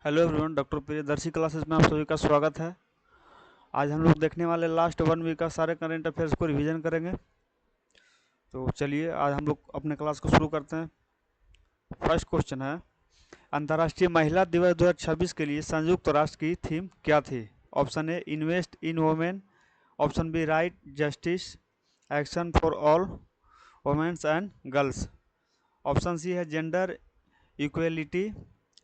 Hello everyone, doctor Priyadarshi classes में आप सभी का स्वागत है। आज हम लोग देखने वाले लास्ट 1 वीक का सारे करंट अफेयर्स को रिवीजन करेंगे। तो चलिए आज हम लोग अपने क्लास को शुरू करते हैं। फर्स्ट क्वेश्चन है, अंतर्राष्ट्रीय महिला दिवस 2026 के लिए संयुक्त राष्ट्र की थीम क्या थी? Option A invest in women, option B right justice action for all womens and girls, option C है gender equality,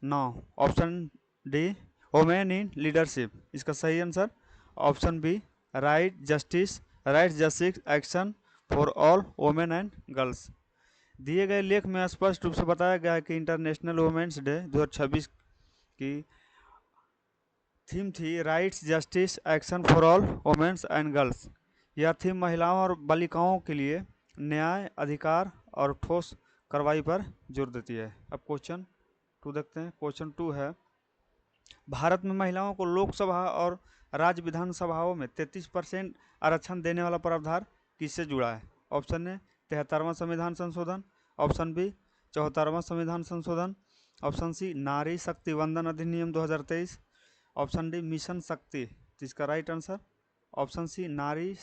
no, option D women in leadership. इसका सही answer option B right justice action for all women and girls. दिए गए लेख में स्पष्ट रूप से बताया गया है कि इंटरनेशनल वुमेन्स डे 2026 की थीम थी rights justice action for all womens and girls. यह थीम महिलाओं और बालिकाओं के लिए न्याय, अधिकार और ठोस कार्रवाई पर जोर देती है। अब क्वेश्चन 2 देखते हैं। क्वेश्चन 2 है, भारत में महिलाओं को लोकसभा और राज्य विधानसभाओं में 33% आरक्षण देने वाला प्रावधान किससे जुड़ा है? ऑप्शन ए 73वां संविधान संशोधन, ऑप्शन बी 74वां संविधान संशोधन, ऑप्शन सी नारी शक्ति वंदन अधिनियम 2023, ऑप्शन डी मिशन शक्ति। इसका राइट आंसर ऑप्शन सी नारी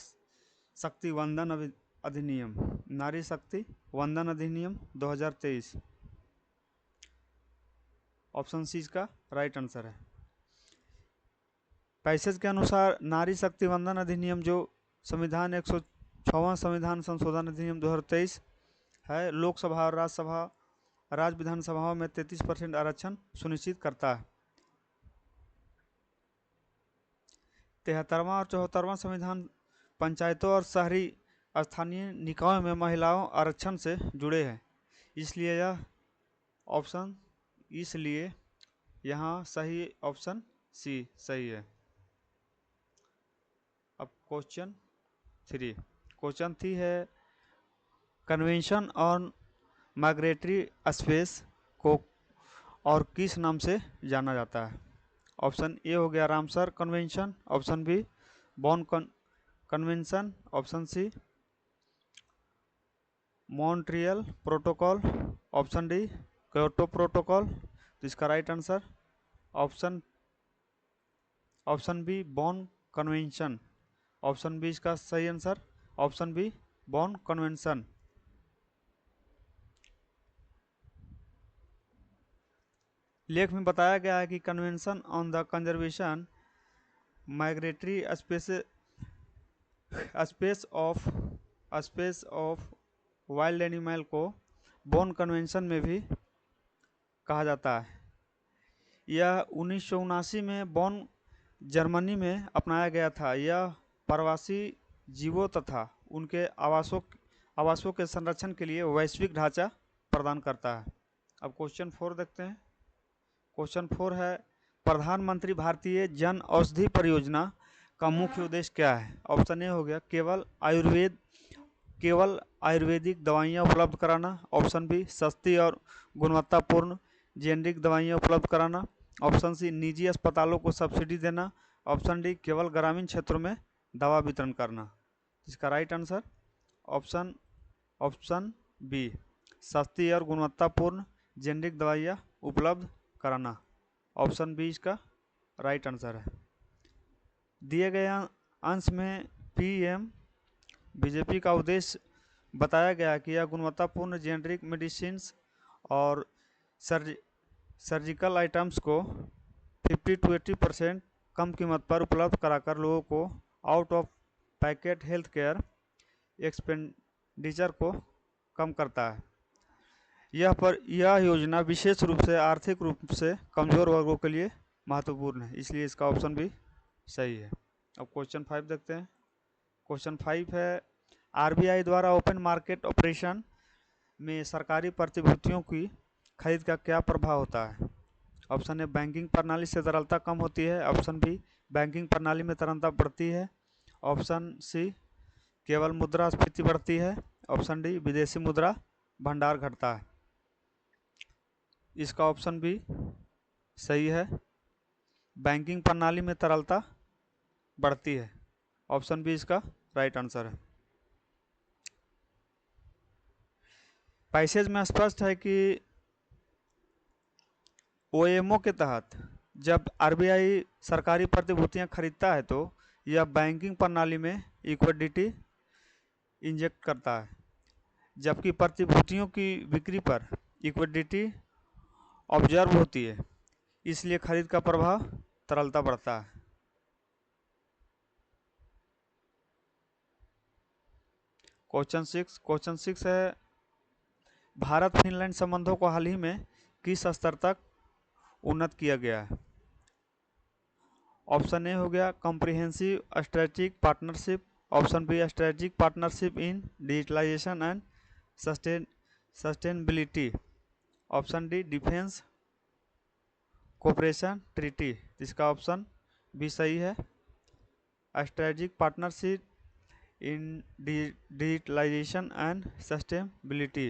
शक्ति वंदन अधिनियम, नारी शक्ति वंदन अधिनियम 2023, ऑप्शन सी इसका राइट आंसर है। पैसेज के अनुसार नारी शक्ति वंदन अधिनियम जो संविधान 106वां संविधान संशोधन अधिनियम 2023 है, लोकसभा और राज्य विधानसभाओं में 33% आरक्षण सुनिश्चित करता है। 73वां और 74वां संविधान पंचायतों और शहरी स्थानीय निकायों में महिलाओं आरक्षण से जुड़े हैं, इसलिए यहाँ सही ऑप्शन सी सही है। अब क्वेश्चन 3 है, कन्वेंशन ऑन माइग्रेटरी स्पेस को और किस नाम से जाना जाता है? ऑप्शन ए हो गया Ramsar convention, option B Bonn convention, option C Montreal protocol, option D Kyoto protocol. तो इसका right answer option B Bonn convention, option B इसका सही answer, option B Bonn convention. लेख में बताया गया है कि convention on the conservation migratory species of wild animal को बॉन कन्वेंशन में भी कहा जाता है। यह 1979 में बॉन जर्मनी में अपनाया गया था। यह प्रवासी जीवों तथा उनके आवासों के संरक्षण के लिए वैश्विक ढांचा प्रदान करता है। अब क्वेश्चन 4 देखते हैं। क्वेश्चन 4 है, प्रधानमंत्री भारतीय जन औषधि परियोजना का मुख्य उद्देश्य क्या है? ऑप्शन ए हो गया केवल आयुर्वेदिक दवाइयाँ उपलब्ध कराना, ऑप्शन बी सस्ती और गुणवत्तापूर्ण जेनरिक दवाइयाँ उपलब्ध कराना, ऑप्शन सी निजी अस्पतालों को सब्सिडी देना, ऑप्शन डी केवल ग्रामीण क्षेत्रों में दवा वितरण करना। इसका राइट आंसर ऑप्शन बी सस्ती और गुणवत्तापूर्ण जेनरिक दवाइयाँ उपलब्ध कराना, ऑप्शन बी इसका राइट आंसर है। दिए गए अंश में पीएम बीजेपी का उद्देश्य बताया गया कि यह गुणवत्तापूर्ण जेनरिक मेडिसिन और सर्जिकल आइटम्स को 50 to 80% कम कीमत पर उपलब्ध कराकर लोगों को out of packet health care expenditure को कम करता है। यह योजना विशेष रूप से आर्थिक रूप से कमजोर वर्गों के लिए महत्वपूर्ण है, इसलिए इसका ऑप्शन भी सही है। अब क्वेश्चन 5 देखते हैं। क्वेश्चन 5 है, आरबीआई द्वारा ओपन मार्केट ऑपरेशन में सरकारी प्रतिभूतियों की खरीद का क्या प्रभाव होता है? ऑप्शन ए बैंकिंग प्रणाली से तरलता कम होती है, ऑप्शन बी बैंकिंग प्रणाली में तरलता बढ़ती है, ऑप्शन सी केवल मुद्रास्फीति बढ़ती है, ऑप्शन डी विदेशी मुद्रा भंडार घटता है। इसका ऑप्शन बी सही है, बैंकिंग प्रणाली में तरलता बढ़ती है, ऑप्शन बी इसका राइट आंसर है। पैसेज में स्पष्ट है कि ओएमओ के तहत जब आरबीआई सरकारी प्रतिभूतियां खरीदता है तो यह बैंकिंग प्रणाली में इक्विडिटी इंजेक्ट करता है, जबकि प्रतिभूतियों की बिक्री पर इक्विडिटी ऑब्जर्व होती है, इसलिए खरीद का प्रभाव तरलता बढ़ता है। क्वेश्चन सिक्स है, भारत फिनलैंड संबंधों को हाल ही में किस स्तर तक उन्नत किया गया है? ऑप्शन ए हो गया comprehensive strategic partnership, option B strategic partnership in digitalisation and sustainability, option D defence cooperation treaty. इसका ऑप्शन बी सही है, strategic partnership in digitalisation and sustainability.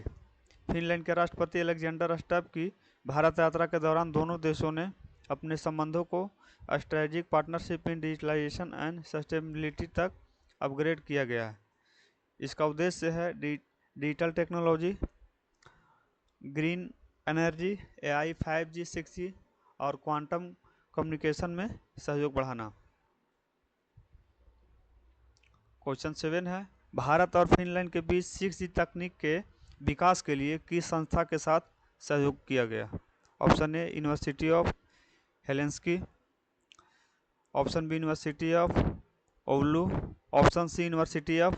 Finland के राष्ट्रपति अलेक्जेंडर स्टब की भारत यात्रा के दौरान दोनों देशों ने अपने संबंधों को strategic partnership in digitalisation and sustainability तक अपग्रेड किया गया है। इसका उद्देश्य है digital technology, green energy, AI, 5G, 6G और क्वांटम कम्युनिकेशन में सहयोग बढ़ाना। क्वेश्चन 7 है, भारत और फिनलैंड के बीच 6G तकनीक के विकास के लिए किस संस्था के साथ सहयोग किया गया? Option A university of Helsinki, option B university of Oulu, option C university of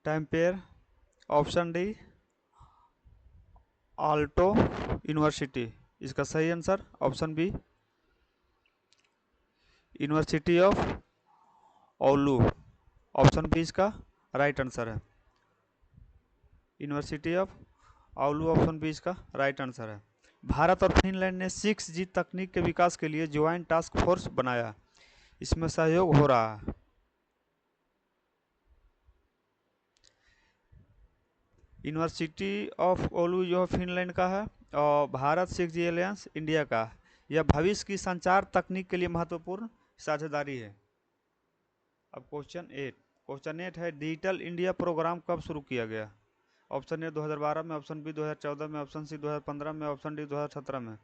Tampere, option D Aalto university. इसका सही answer option B university of Oulu, option B इसका राइट आंसर है। University of Oulu, option B इसका right answer है। भारत और Finland ने 6G तकनीक के विकास के लिए ज्वाइंट टास्क फोर्स बनाया, इसमें सहयोग हो रहा है। यूनिवर्सिटी ऑफ ओलू जो फिनलैंड का है और भारत 6G एलियंस इंडिया का है। यह भविष्य की संचार तकनीक के लिए महत्वपूर्ण साझेदारी है। अब क्वेश्चन 8 है, डिजिटल इंडिया प्रोग्राम कब शुरू किया गया? ऑप्शन ए 2012 में, ऑप्शन बी 2014 में, ऑप्शन सी 2015 में, ऑप्शन डी 2017 में।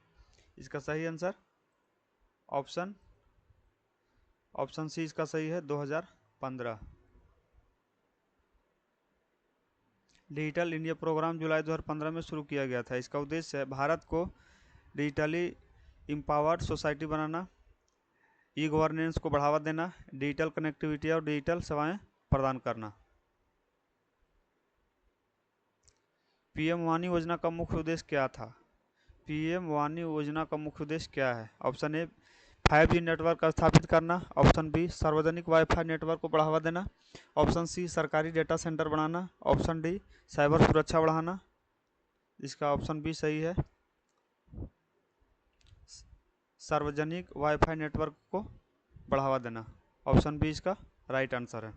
इसका सही आंसर ऑप्शन सी इसका सही है, 2015। डिजिटल इंडिया प्रोग्राम जुलाई 2015 में शुरू किया गया था। इसका उद्देश्य है भारत को डिजिटली एम्पावर्ड सोसाइटी बनाना, ई गवर्नेंस को बढ़ावा देना, डिजिटल कनेक्टिविटी और डिजिटल सेवाएं प्रदान करना। पीएम वाणी योजना का मुख्य उद्देश्य क्या था? पीएम वाणी योजना का मुख्य उद्देश्य क्या है? ऑप्शन ए 5G नेटवर्क स्थापित करना, ऑप्शन बी सार्वजनिक वाईफाई नेटवर्क को बढ़ावा देना, ऑप्शन सी सरकारी डेटा सेंटर बनाना, ऑप्शन डी साइबर सुरक्षा बढ़ाना। इसका ऑप्शन बी सही है, सार्वजनिक वाईफाई नेटवर्क को बढ़ावा देना। ऑप्शन बी इसका राइट आंसर है।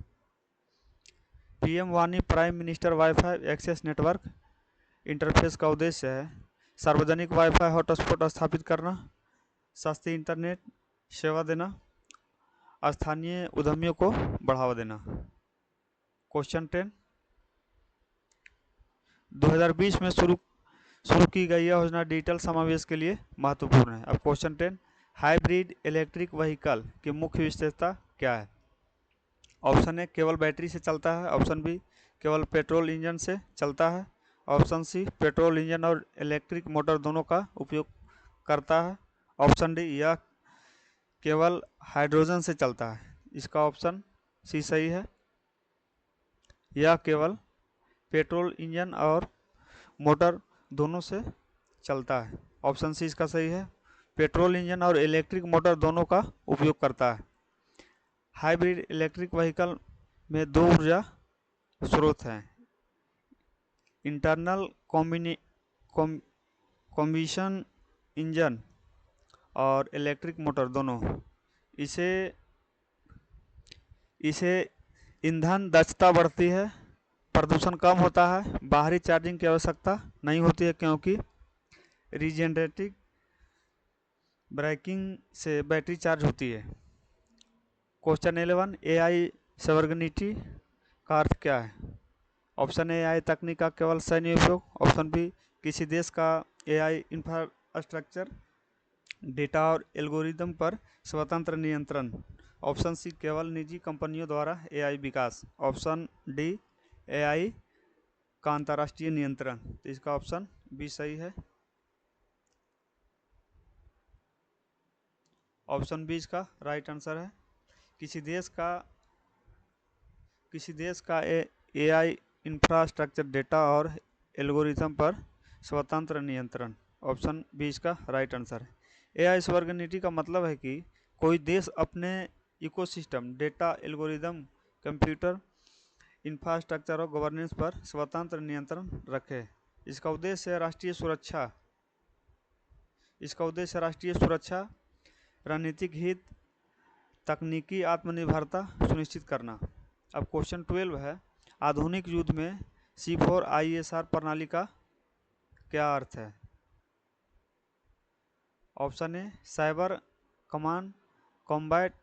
पीएम वाणी prime minister wifi access network interface का उद्देश्य है सार्वजनिक वाईफाई हॉटस्पॉट स्थापित करना, सस्ती इंटरनेट सेवा देना, स्थानीय उद्यमियों को बढ़ावा देना। क्वेश्चन 10, 2020 में शुरू की गई यह योजना डिजिटल समावेश के लिए महत्वपूर्ण है। अब क्वेश्चन 10, हाइब्रिड इलेक्ट्रिक व्हीकल की मुख्य विशेषता क्या है? ऑप्शन ए केवल बैटरी से चलता है, ऑप्शन बी केवल पेट्रोल इंजन से चलता है, ऑप्शन सी पेट्रोल इंजन और इलेक्ट्रिक मोटर दोनों का उपयोग करता है, ऑप्शन डी यह केवल हाइड्रोजन से चलता है। इसका ऑप्शन सी सही है, यह केवल पेट्रोल इंजन और मोटर दोनों से चलता है। ऑप्शन सी इसका सही है, पेट्रोल इंजन और इलेक्ट्रिक मोटर दोनों का उपयोग करता है। हाइब्रिड इलेक्ट्रिक व्हीकल में दो ऊर्जा स्रोत हैं, इंटरनल कॉम्बशन इंजन और इलेक्ट्रिक मोटर दोनों। इसे ईंधन दक्षता बढ़ती है, प्रदूषण कम होता है, बाहरी चार्जिंग की आवश्यकता नहीं होती है क्योंकि रीजेनरेटिव ब्रेकिंग से बैटरी चार्ज होती है। क्वेश्चन 11, एआई सॉवरेनिटी का अर्थ क्या है? ऑप्शन ए एआई तकनीक का केवल सैन्य उपयोग, ऑप्शन बी किसी देश का एआई इंफ्रास्ट्रक्चर डेटा और एल्गोरिदम पर स्वतंत्र नियंत्रण। ऑप्शन सी, केवल निजी कंपनियों द्वारा एआई विकास। ऑप्शन डी, एआई का अंतर्राष्ट्रीय नियंत्रण। तो इसका ऑप्शन बी सही है। ऑप्शन बी इसका राइट आंसर है। किसी देश का एआई इंफ्रास्ट्रक्चर, डेटा और एल्गोरिथम पर स्वतंत्र नियंत्रण। ऑप्शन बी इसका राइट आंसर है। एआई स्वर्गनीति का मतलब है कि कोई देश अपने ecosystem, data, algorithm, computer infrastructure और गवर्नेंस पर स्वतंत्र नियंत्रण रखे। इसका उद्देश्य राष्ट्रीय सुरक्षा, रणनीतिक हित, तकनीकी आत्मनिर्भरता सुनिश्चित करना। अब क्वेश्चन 12 है, आधुनिक युद्ध में C4ISR प्रणाली का क्या अर्थ है? Option A, cyber command combat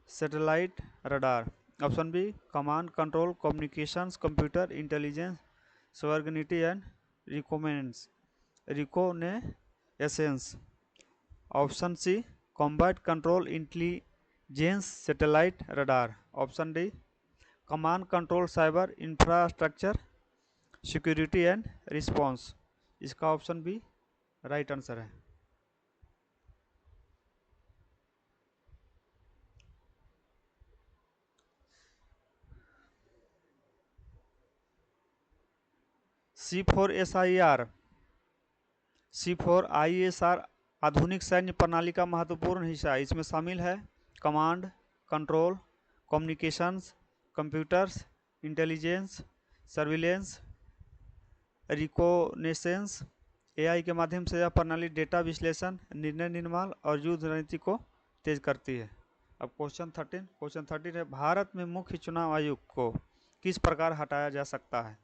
satellite radar. Option B, command control communications computer intelligence surveillance and reconnaissance. Option C, combat control intelligence satellite radar. Option D, command control cyber infrastructure security and response. इसका option B right answer है। C4ISR आधुनिक सैन्य प्रणाली का महत्वपूर्ण हिस्सा है। इसमें शामिल है command control communications computers intelligence surveillance reconnaissance. AI के माध्यम से यह प्रणाली डेटा विश्लेषण, निर्णय निर्माण और युद्ध रणनीति को तेज करती है। अब क्वेश्चन 13 है, भारत में मुख्य चुनाव आयुक्त को किस प्रकार हटाया जा सकता है?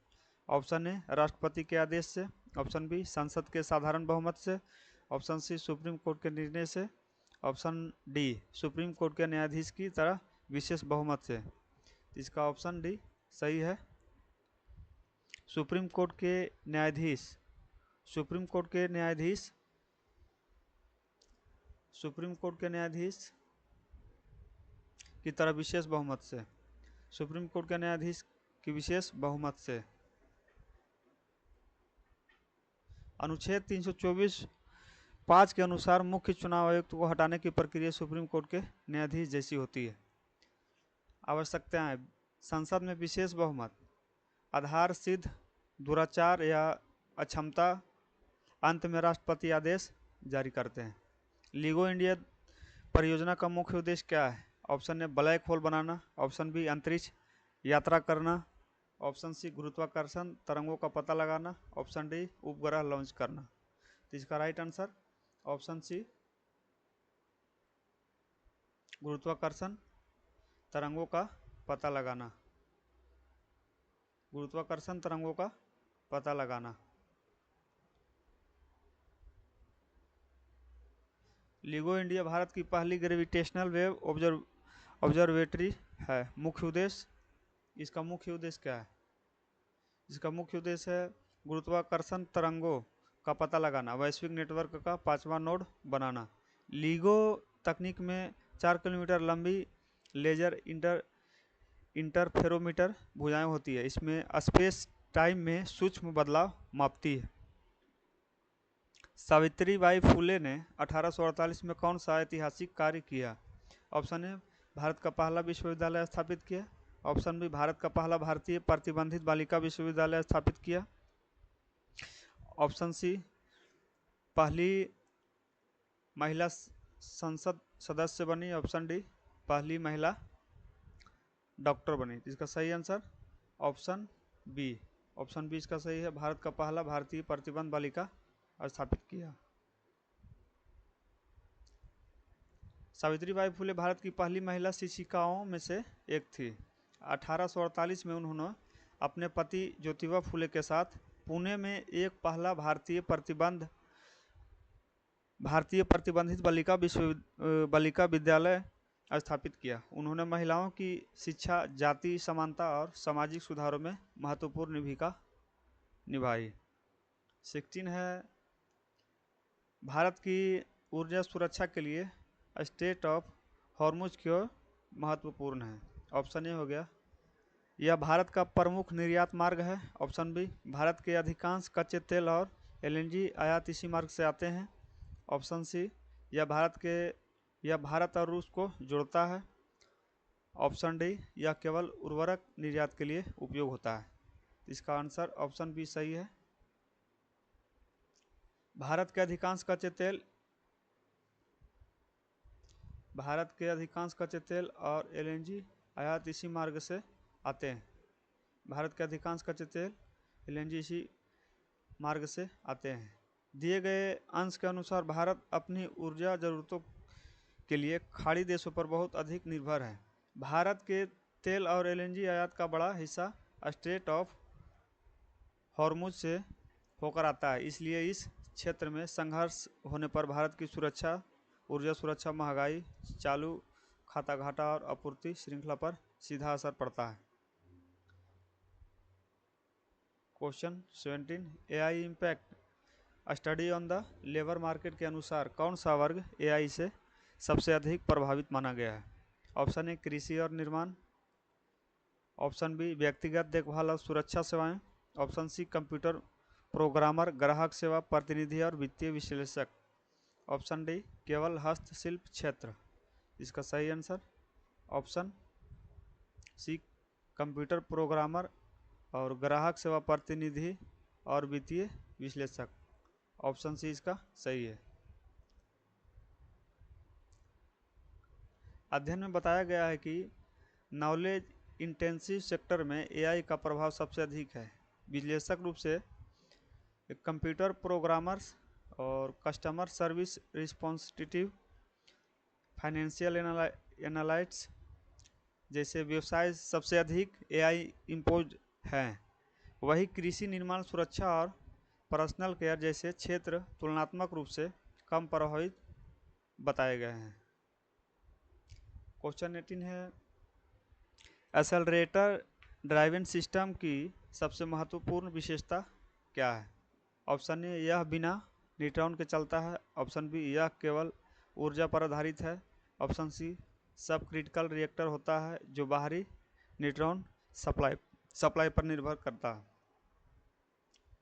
ऑप्शन ए, राष्ट्रपति के आदेश से। ऑप्शन बी, संसद के साधारण बहुमत से। ऑप्शन सी, सुप्रीम कोर्ट के निर्णय से। ऑप्शन डी, सुप्रीम कोर्ट के न्यायाधीश की तरह विशेष बहुमत से। इसका ऑप्शन डी सही है। सुप्रीम कोर्ट के न्यायाधीश सुप्रीम कोर्ट के न्यायाधीश की तरह विशेष बहुमत से। सुप्रीम कोर्ट के न्यायाधीश की विशेष बहुमत से। अनुच्छेद 324(5) के अनुसार मुख्य चुनाव आयुक्त को हटाने की प्रक्रिया सुप्रीम कोर्ट के न्यायाधीश जैसी होती है। आवश्यकताएं: संसद में विशेष बहुमत, आधार सिद्ध दुराचार या अक्षमता, अंत में राष्ट्रपति आदेश जारी करते हैं। लीगो इंडिया परियोजना का मुख्य उद्देश्य क्या है? ऑप्शन ए, ब्लैक होल बनाना। ऑप्शन बी, अंतरिक्ष यात्रा करना। ऑप्शन सी, गुरुत्वाकर्षण तरंगों का पता लगाना। ऑप्शन डी, उपग्रह लॉन्च करना। तो इसका राइट आंसर ऑप्शन सी, गुरुत्वाकर्षण तरंगों का पता लगाना। गुरुत्वाकर्षण तरंगों का पता लगाना। लीगो इंडिया भारत की पहली ग्रेविटेशनल वेव ऑब्जर्वेटरी है। मुख्य उद्देश्य, इसका मुख्य उद्देश्य क्या है? इसका मुख्य उद्देश्य है गुरुत्वाकर्षण तरंगों का पता लगाना, वैश्विक नेटवर्क का 5वां नोड बनाना। लीगो तकनीक में 4 किलोमीटर लंबी लेजर इंटरफेरोमीटर भुजाएं होती है। इसमें स्पेस टाइम में सूक्ष्म बदलाव मापती है। सावित्रीबाई फुले ने 1848 में कौन सा ऐतिहासिक कार्य किया? ऑप्शन ए, भारत का पहला विश्वविद्यालय स्थापित किया। ऑप्शन बी, भारत का पहला भारतीय प्रतिबंधित बालिका विश्वविद्यालय स्थापित किया। ऑप्शन सी, पहली महिला संसद सदस्य बनी। ऑप्शन डी, पहली महिला डॉक्टर बनी। इसका सही आंसर ऑप्शन बी इसका सही है। भारत का पहला भारतीय प्रतिबंध बालिका स्थापित किया। सावित्रीबाई फुले भारत की पहली महिला शिक्षिकाओं में से एक थी। 1848 में उन्होंने अपने पति ज्योतिबा फुले के साथ पुणे में एक पहला भारतीय प्रतिबंधित बालिका विद्यालय स्थापित किया। उन्होंने महिलाओं की शिक्षा, जाति समानता और सामाजिक सुधारों में महत्वपूर्ण भूमिका निभाई। 16 है, भारत की ऊर्जा सुरक्षा के लिए स्ट्रेट ऑफ हॉर्मुज क्यों महत्वपूर्ण है? ऑप्शन ए हो गया, यह भारत का प्रमुख निर्यात मार्ग है। ऑप्शन बी, भारत के अधिकांश कच्चे तेल और एलएनजी आयात इसी मार्ग से आते हैं। ऑप्शन सी, यह भारत और रूस को जोड़ता है। ऑप्शन डी, यह केवल उर्वरक निर्यात के लिए उपयोग होता है। इसका आंसर ऑप्शन बी सही है। भारत के अधिकांश कच्चे तेल और एलएनजी आयात इसी मार्ग से आते हैं। भारत के अधिकांश कच्चे तेल एलएनजी इसी मार्ग से आते हैं। दिए गए अंश के अनुसार भारत अपनी ऊर्जा जरूरतों के लिए खाड़ी देशों पर बहुत अधिक निर्भर है। भारत के तेल और एलएनजी आयात का बड़ा हिस्सा स्ट्रेट ऑफ हॉर्मुज से होकर आता है, इसलिए इस क्षेत्र में संघर्ष होने पर भारत की सुरक्षा, ऊर्जा सुरक्षा, महंगाई, चालू खाता घाटा और आपूर्ति श्रृंखला पर सीधा असर पड़ता है। Question 17, AI impact study on the labour market के अनुसार कौन सा वर्ग एआई से सबसे अधिक प्रभावित माना गया है? ऑप्शन ए, कृषि और निर्माण। ऑप्शन बी, व्यक्तिगत देखभाल और सुरक्षा सेवाएं। ऑप्शन सी, कंप्यूटर प्रोग्रामर, ग्राहक सेवा प्रतिनिधि और वित्तीय विश्लेषक। ऑप्शन डी, केवल हस्तशिल्प क्षेत्र। इसका सही answer option C, computer programmer और ग्राहक सेवा प्रतिनिधि और वित्तीय विश्लेषक। ऑप्शन सी इसका सही है। अध्ययन में बताया गया है कि नॉलेज इंटेंसिव सेक्टर में एआई का प्रभाव सबसे अधिक है। विश्लेषक रूप से कंप्यूटर प्रोग्रामर्स और कस्टमर सर्विस रिस्पॉन्सिटिव, फाइनेंशियल एनालिस्ट्स जैसे व्यवसाय सबसे अधिक एआई इम्पोज हैं। वही कृषि, निर्माण, सुरक्षा और पर्सनल केयर जैसे क्षेत्र तुलनात्मक रूप से कम प्रभावित बताए गए हैं। क्वेश्चन 18 है, एक्सेलरेटर ड्राइवन सिस्टम की सबसे महत्वपूर्ण विशेषता क्या है? ऑप्शन ए, यह बिना न्यूट्रॉन के चलता है। ऑप्शन बी, यह केवल ऊर्जा पर आधारित है। ऑप्शन सी, सब क्रिटिकल रिएक्टर होता है जो बाहरी न्यूट्रॉन सप्लाई पर निर्भर करता है।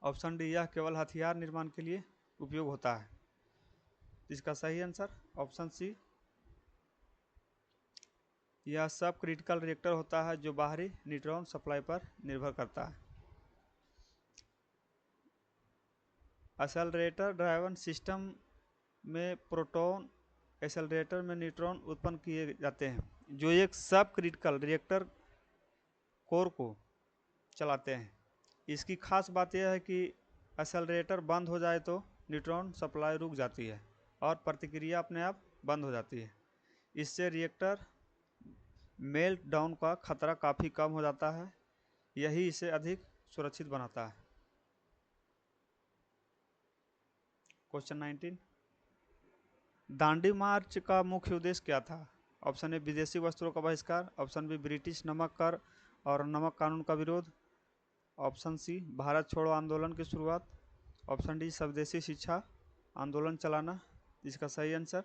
ऑप्शन डी, यह केवल हथियार निर्माण के लिए उपयोग होता है। इसका सही आंसर ऑप्शन सी, यह सब क्रिटिकल रिएक्टर होता है जो बाहरी न्यूट्रॉन सप्लाई पर निर्भर करता है। एक्सेलरेटर ड्राइवन सिस्टम में प्रोटॉन एक्सेलरेटर में न्यूट्रॉन उत्पन्न किए जाते हैं जो एक सब क्रिटिकल रिएक्टर कोर को चलाते हैं। इसकी खास बात यह है कि एक्सेलरेटर बंद हो जाए तो न्यूट्रॉन सप्लाई रुक जाती है और प्रतिक्रिया अपने आप बंद हो जाती है। इससे रिएक्टर मेल्ट डाउन का खतरा काफ़ी कम हो जाता है। यही इसे अधिक सुरक्षित बनाता है। क्वेश्चन 19, दांडी मार्च का मुख्य उद्देश्य क्या था? ऑप्शन ए, विदेशी वस्त्रों का बहिष्कार। ऑप्शन बी, ब्रिटिश नमक कर और नमक कानून का विरोध। ऑप्शन सी, भारत छोड़ो आंदोलन की शुरुआत। ऑप्शन डी, स्वदेशी शिक्षा आंदोलन चलाना। इसका सही आंसर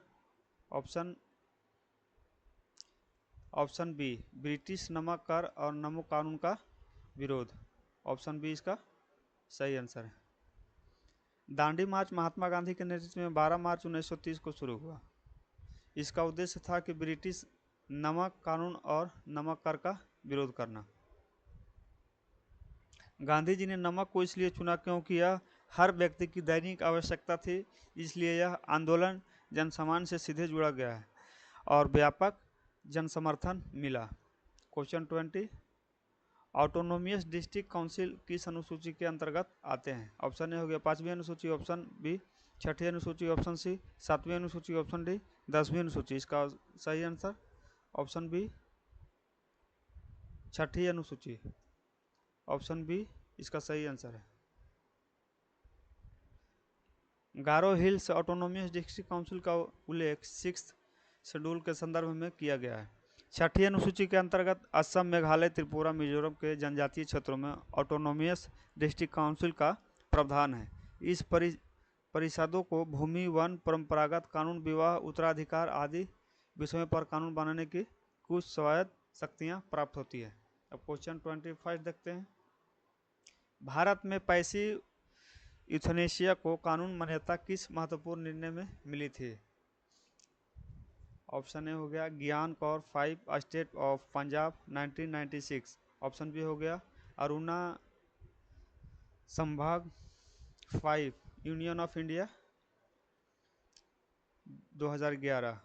ऑप्शन बी, ब्रिटिश नमक कर और नमक कानून का विरोध। ऑप्शन बी इसका सही आंसर है। दांडी मार्च महात्मा गांधी के नेतृत्व में 12 मार्च 1930 को शुरू हुआ। इसका उद्देश्य था कि ब्रिटिश नमक कानून और नमक कर का विरोध करना। गांधी जी ने नमक को इसलिए चुना क्योंकि यह हर व्यक्ति की दैनिक आवश्यकता थी, इसलिए यह आंदोलन जनसामान्य से सीधे जुड़ा गया है और व्यापक जन समर्थन मिला। क्वेश्चन 20, ऑटोनोमियस डिस्ट्रिक्ट काउंसिल किस अनुसूची के अंतर्गत आते हैं? ऑप्शन ए हो गया 5वीं अनुसूची। ऑप्शन बी 6ठी अनुसूची। ऑप्शन सी 7वीं अनुसूची। ऑप्शन डी 10वीं अनुसूची। इसका सही आंसर ऑप्शन बी 6ठी अनुसूची। ऑप्शन बी इसका सही आंसर है। गारो हिल्स ऑटोनोमियस डिस्ट्रिक्ट काउंसिल का उल्लेख 6th शेड्यूल के संदर्भ में किया गया है। 6ठी अनुसूची के अंतर्गत असम, मेघालय, त्रिपुरा, मिजोरम के जनजातीय क्षेत्रों में ऑटोनोमियस डिस्ट्रिक्ट काउंसिल का प्रावधान है। इस परिषदों को भूमि, वन, परंपरागत कानून, विवाह, उत्तराधिकार आदि विषयों पर कानून बनाने की कुछ स्वायत्त शक्तियां प्राप्त होती है। अब क्वेश्चन 25 देखते हैं। भारत में पैसिव यूथनेशिया को कानून मान्यता किस महत्वपूर्ण निर्णय में मिली थी? ऑप्शन ए हो गया Gian Kaur 5 state of Punjab 1996। Option B हो गया Aruna Shanbaug 5 union of India 2011।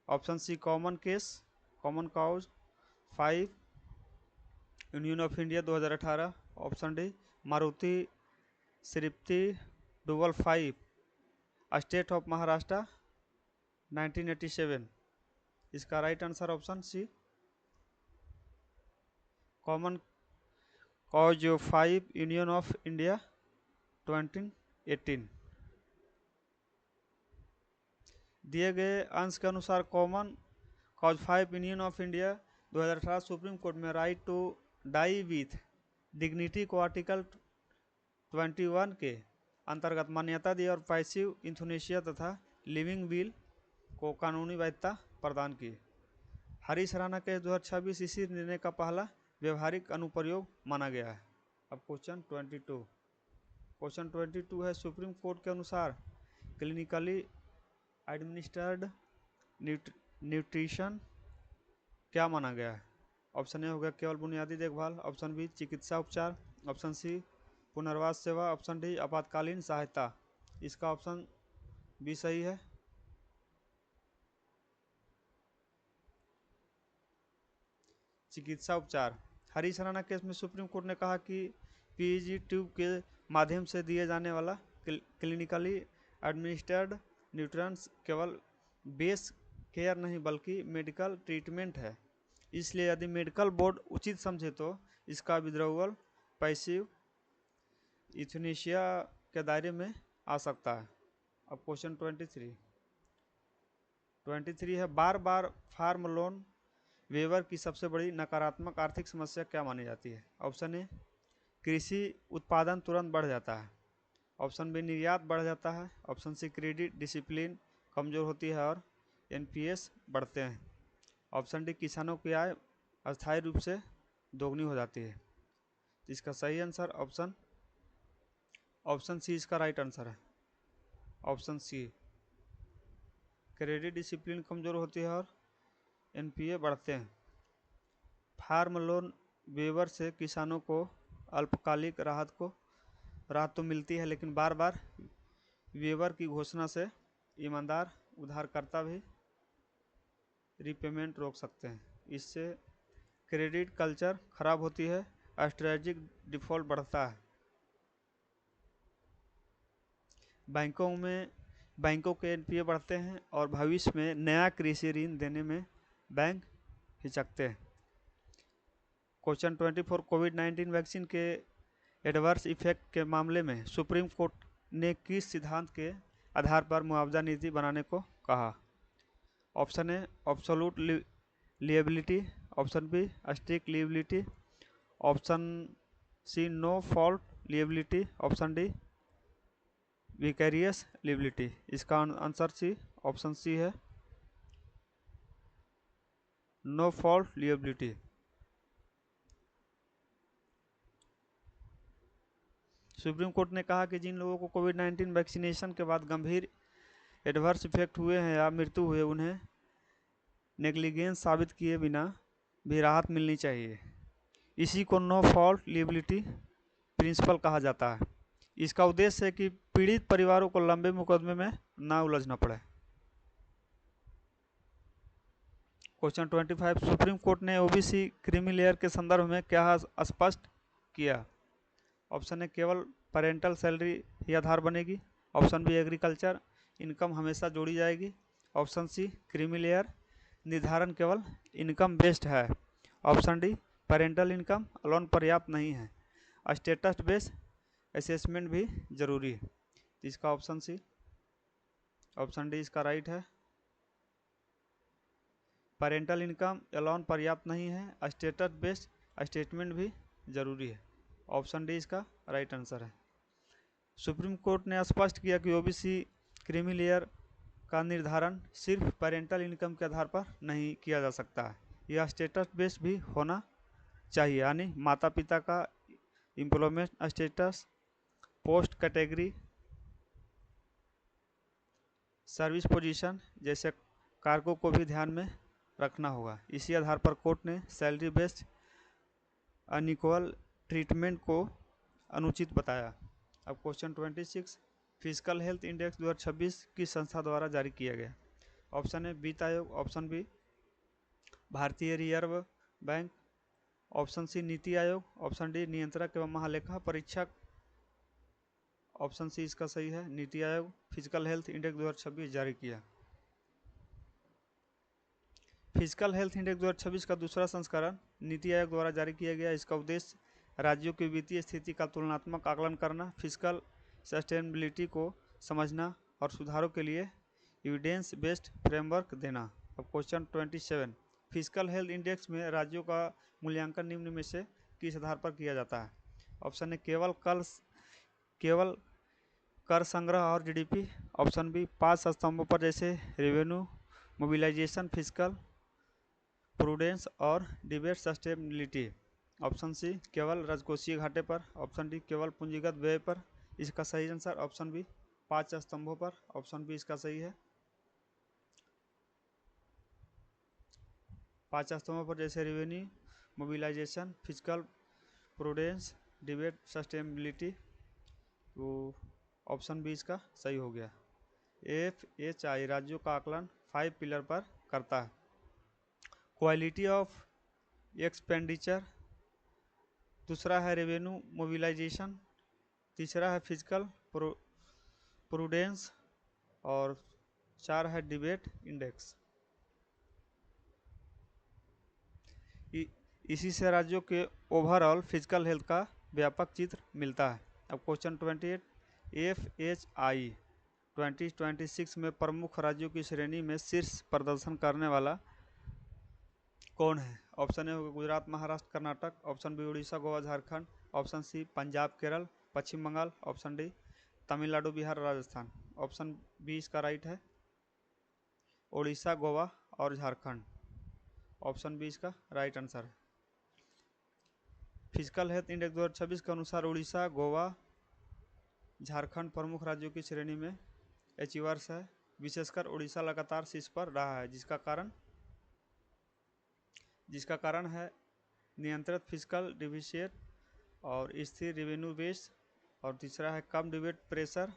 Option C common cause 5 union of India 2018। Option D Maruti Suzuki dual 5 state of Maharashtra 1987। इसका right answer option C common cause 5 union of India 2018। दिए गए अंश के अनुसार common cause 5 union of India 2018 supreme court में right to die with dignity को article 21 के अंतर्गत मान्यता दी और पैसिव यूथनेशिया तथा लिविंग विल को कानूनी वैधता प्रदान की। हरीश राणा के 2026 इसी निर्णय का पहला व्यवहारिक अनुप्रयोग माना गया है। अब क्वेश्चन 22 है सुप्रीम कोर्ट के अनुसार क्लिनिकली एडमिनिस्टर्ड न्यूट्रिशन क्या माना गया है? ऑप्शन ए हो गया केवल बुनियादी देखभाल। ऑप्शन बी चिकित्सा उपचार। ऑप्शन सी पुनर्वास सेवा। ऑप्शन डी आपातकालीन सहायता। इसका ऑप्शन बी सही है। चिकित्सा उपचार। हरीश राणा केस में सुप्रीम कोर्ट ने कहा कि पीईजी ट्यूब के माध्यम से दिए जाने वाला क्लिनिकली एडमिनिस्टर्ड न्यूट्रिएंट्स केवल बेस केयर नहीं बल्कि मेडिकल ट्रीटमेंट है। इसलिए यदि मेडिकल बोर्ड उचित समझे तो इसका विड्रॉवल पैसिव यूथनेशिया के दायरे में आ सकता है। अब क्वेश्चन 23 है बार बार फार्म लोन वेवर की सबसे बड़ी नकारात्मक आर्थिक समस्या क्या मानी जाती है? ऑप्शन ए कृषि उत्पादन तुरंत बढ़ जाता है। ऑप्शन बी निर्यात बढ़ जाता है। ऑप्शन सी क्रेडिट डिसिप्लिन कमजोर होती है और एनपीएस बढ़ते हैं। ऑप्शन डी किसानों की आय अस्थायी रूप से दोगुनी हो जाती है। इसका सही आंसर ऑप्शन सी इसका राइट आंसर है। ऑप्शन सी क्रेडिट डिसिप्लिन कमजोर होती है और एनपीए बढ़ते हैं। फार्म लोन वेवर से किसानों को अल्पकालिक राहत तो मिलती है, लेकिन बार बार वेवर की घोषणा से ईमानदार उधारकर्ता भी रीपेमेंट रोक सकते हैं। इससे क्रेडिट कल्चर खराब होती है, स्ट्रेटेजिक डिफॉल्ट बढ़ता है। बैंकों के एनपीए बढ़ते हैं और भविष्य में नया कृषि ऋण देने में बैंक हिचकते हैं। क्वेश्चन 24 कोविड-19 वैक्सीन के एडवर्स इफेक्ट के मामले में सुप्रीम कोर्ट ने किस सिद्धांत के आधार पर मुआवजा नीति बनाने को कहा? Option A absolute liability. Option B strict liability. Option C no fault liability. Option D vicarious liability. इसका आंसर सी ऑप्शन सी है no fault liability. Supreme court ने कहा कि जिन लोगों को कोविड-19 वैक्सीनेशन के बाद गंभीर एडवर्स इफेक्ट हुए हैं या मृत्यु हुई, उन्हें नेग्लिजेंस साबित किए बिना भी राहत मिलनी चाहिए। इसी को नो फॉल्ट लिएबिलिटी प्रिंसिपल कहा जाता है। इसका उद्देश्य है कि पीड़ित परिवारों को लंबे मुकदमे में ना उलझना पड़े। क्वेश्चन 25 सुप्रीम कोर्ट ने ओबीसी क्रीमी लेयर के संदर्भ में क्या स्पष्ट किया? ऑप्शन ए केवल पेरेंटल सैलरी ही आधार बनेगी। ऑप्शन बी एग्रीकल्चर इनकम हमेशा जोड़ी जाएगी। ऑप्शन सी क्रीमी लेयर निर्धारण केवल इनकम बेस्ड है। Option D parental income alone पर्याप्त नहीं है, स्टेटस बेस्ड असेसमेंट भी जरूरी है। तो इसका ऑप्शन डी इसका राइट है। पेरेंटल इनकम अलोन पर्याप्त नहीं है, स्टेटस बेस्ड स्टेटमेंट भी जरूरी है। ऑप्शन डी इसका राइट आंसर है। सुप्रीम कोर्ट ने स्पष्ट किया कि ओबीसी क्रीमी लेयर का निर्धारण सिर्फ पेरेंटल इनकम के आधार पर नहीं किया जा सकता है, यह स्टेटस बेस्ड भी होना चाहिए, यानी माता पिता का employment status, post category, service position जैसे कारकों को भी ध्यान में रखना होगा। इसी आधार पर कोर्ट ने सैलरी बेस्ड अनइक्वल ट्रीटमेंट को अनुचित बताया। अब क्वेश्चन 26, फिजिकल हेल्थ इंडेक्स 2026 की संस्था द्वारा जारी किया गया। ऑप्शन ए वित्त आयोग, ऑप्शन बी भारतीय reserve bank, option C NITI Aayog, option D नियंत्रक एवं महालेखा परीक्षक, ऑप्शन सी इसका सही है NITI Aayog physical health index 2026 जारी किया। फिजिकल हेल्थ इंडेक्स 2026 का दूसरा संस्करण नीति आयोग द्वारा जारी किया गया। इसका उद्देश्य राज्यों की वित्तीय स्थिति का तुलनात्मक आकलन करना, फिजिकल सस्टेनेबिलिटी को समझना और सुधारों के लिए एविडेंस बेस्ड फ्रेमवर्क देना। अब क्वेश्चन 27, फिजिकल हेल्थ इंडेक्स में राज्यों का मूल्यांकन निम्न में से किस आधार पर किया जाता है? ऑप्शन ए केवल कर संग्रह और जीडीपी, ऑप्शन बी 5 स्तंभों पर जैसे रेवेन्यू, मोबिलाइजेशन, फिजिकल प्रूडेंस और डिबेट सस्टेनेबिलिटी, ऑप्शन सी केवल राजकोषीय घाटे पर, ऑप्शन डी केवल पूंजीगत व्यय पर। इसका सही आंसर ऑप्शन बी 5 स्तंभों पर, ऑप्शन बी इसका सही है। 5 स्तंभों पर जैसे revenue, mobilisation, physical prudence, debate sustainability, तो ऑप्शन बी इसका सही हो गया। FHI राज्यों का आकलन 5 पिलर पर करता है। क्वालिटी ऑफ एक्सपेंडिचर, दूसरा है रेवेन्यू मोबिलाइजेशन, तीसरा है फिजिकल प्रूडेंस और 4 है डिबेट इंडेक्स। इसी से राज्यों के ओवरऑल फिजिकल हेल्थ का व्यापक चित्र मिलता है। अब क्वेश्चन 28, FHI 2026 में प्रमुख राज्यों की श्रेणी में शीर्ष प्रदर्शन करने वाला कौन है? ऑप्शन ए होगा Gujarat, Maharashtra, Karnataka, option B Orissa, Goa, Jharkhand, option C Punjab, Kerala, Paschim Bengal, option D Tamil Nadu, Bihar, Rajasthan. Option B इसका राइट है, उड़ीसा, गोवा और झारखंड। ऑप्शन बी इसका राइट आंसर है। फिजिकल हेल्थ इंडेक्स 2026 के अनुसार उड़ीसा, गोवा, झारखंड प्रमुख राज्यों की श्रेणी में अचीवर्स है। विशेषकर उड़ीसा लगातार शीर्ष पर रहा है, जिसका कारण है नियंत्रित फिजिकल डिफिशिएट और स्थिर रेवेन्यू बेस, और तीसरा है कम डिबेट प्रेशर,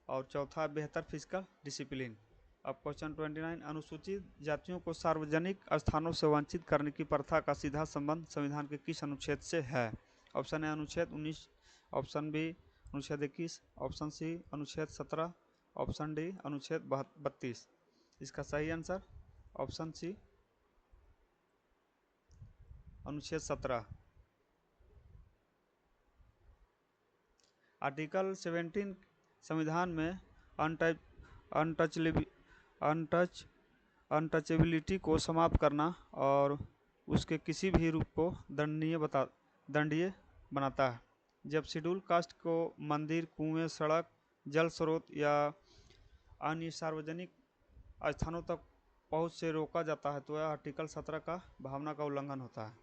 और चौथा बेहतर फिजिकल डिसिप्लिन। अब क्वेश्चन 29, अनुसूचित जातियों को सार्वजनिक स्थानों से वंचित करने की प्रथा का सीधा संबंध संविधान के किस अनुच्छेद से है? ऑप्शन ए अनुच्छेद 19, ऑप्शन बी अनुच्छेद 21, ऑप्शन सी अनुच्छेद 17, ऑप्शन डी अनुच्छेद 32। इसका सही आंसर ऑप्शन सी अनुच्छेद 17। आर्टिकल 17 संविधान में अनटचेबिलिटी को समाप्त करना और उसके किसी भी रूप को दंडनीय बनाता है। जब शेड्यूल कास्ट को मंदिर, कुएं, सड़क, जल स्रोत या अन्य सार्वजनिक स्थानों तक पहुंच से रोका जाता है तो यह आर्टिकल 17 का भावना का उल्लंघन होता है।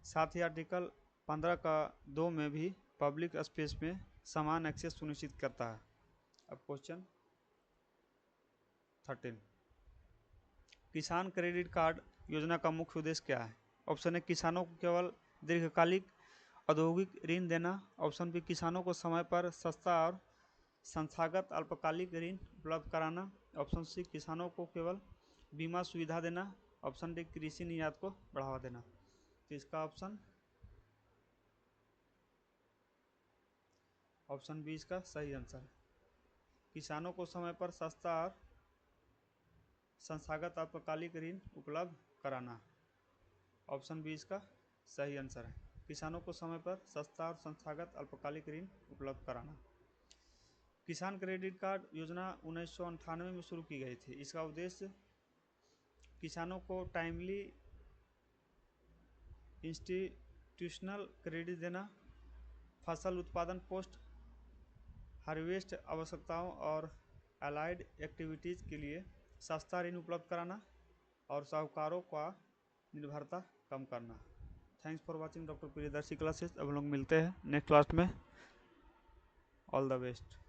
साथ ही आर्टिकल 15 का 2 में भी पब्लिक स्पेस में समान एक्सेस सुनिश्चित करता है। अब क्वेश्चन 13, किसान क्रेडिट कार्ड योजना का मुख्य उद्देश्य क्या है? ऑप्शन ए किसानों को केवल दीर्घकालिक औद्योगिक ऋण देना, ऑप्शन बी किसानों को समय पर सस्ता और संस्थागत अल्पकालिक ऋण उपलब्ध कराना, ऑप्शन सी किसानों को केवल बीमा सुविधा देना, ऑप्शन डी कृषि निर्यात को बढ़ावा देना। तो इसका ऑप्शन बी इसका सही आंसर है, किसानों को समय पर सस्ता और संस्थागत अल्पकालिक ऋण उपलब्ध कराना। ऑप्शन बी इसका सही आंसर है, किसानों को समय पर सस्ता और संस्थागत अल्पकालिक ऋण उपलब्ध कराना। किसान क्रेडिट कार्ड योजना 1998 में शुरू की गई थी। इसका उद्देश्य किसानों को टाइमली इंस्टीट्यूशनल क्रेडिट देना, फसल उत्पादन पोस्ट हार्वेस्ट आवश्यकताओं और अलाइड एक्टिविटीज़ के लिए सस्ता ऋण उपलब्ध कराना और साहूकारों का निर्भरता कम करना। Thanks for watching doctor Priyadarshi classes. अब हम लोग मिलते हैं नेक्स्ट क्लास में। All the best.